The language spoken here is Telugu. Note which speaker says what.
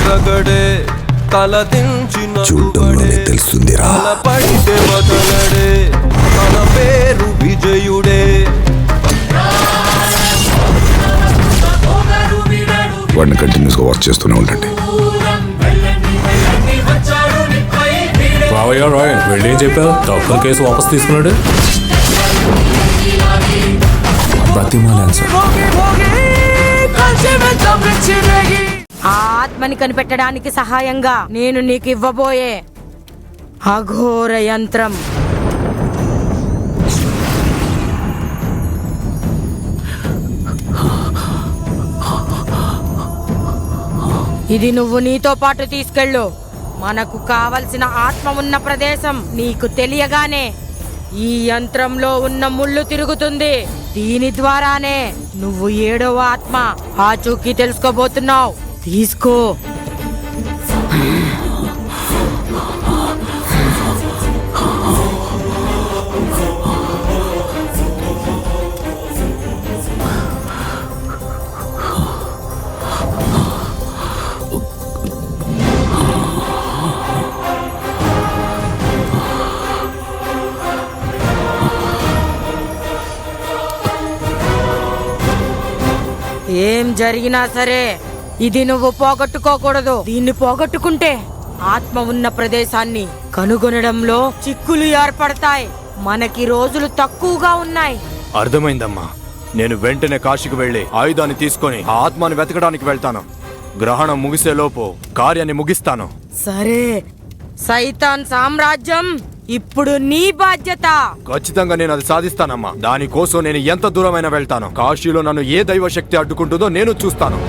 Speaker 1: రగడే తలదించిన
Speaker 2: చూడటంలోనే తెలుస్తుందిరా.
Speaker 1: పడితే వదలడే తన పేరు విజయుడే.
Speaker 2: వాడిని కంటిన్యూస్గా వర్క్ చేస్తూనే ఉండండి.
Speaker 3: రావయ్యా రాయ్, వెళ్ళేం చెప్పావు? డాక్టర్ కేసు వాపస్ తీసుకున్నాడు.
Speaker 4: ప్రతిమాలాన్ సార్,
Speaker 5: ఆ ఆత్మని కనిపెట్టడానికి సహాయంగా నేను నీకు ఇవ్వబోయే అఘోర యంత్రం. ఇది నువ్వు నీతో పాటు తీసుకెళ్ళు. మనకు కావలసిన ఆత్మ ఉన్న ప్రదేశం నీకు తెలియగానే ఈ యంత్రంలో ఉన్న ముళ్ళు తిరుగుతుంది. దీని ద్వారానే నువ్వు 7వ ఆత్మ ఆచూకీ తెలుసుకోబోతున్నావు. తీసుకో. ఏం జరిగినా సరే ఇది నువ్వు పోగొట్టుకోకూడదు. దీన్ని పోగొట్టుకుంటే ఆత్మ ఉన్న ప్రదేశాన్ని కనుగొనడంలో చిక్కులు ఏర్పడతాయి. మనకి రోజులు తక్కువగా ఉన్నాయి.
Speaker 6: అర్థమైందమ్మా. నేను వెంటనే కాశీకి వెళ్లి ఆయుధాన్ని తీసుకొని ఆ ఆత్మని వెతకడానికి వెళ్తాను. గ్రహణం ముగిసేలోపు కార్యాన్ని ముగిస్తాను.
Speaker 5: సరే, సైతాన్ సామ్రాజ్యం ఇప్పుడు నీ బాధ్యత.
Speaker 6: ఖచ్చితంగా నేను అది సాధిస్తానమ్మా. దానికోసం నేను ఎంత దూరమైనా వెళ్తాను. కాశీలో నన్ను ఏ దైవ శక్తి అడ్డుకుంటుందో నేను చూస్తాను.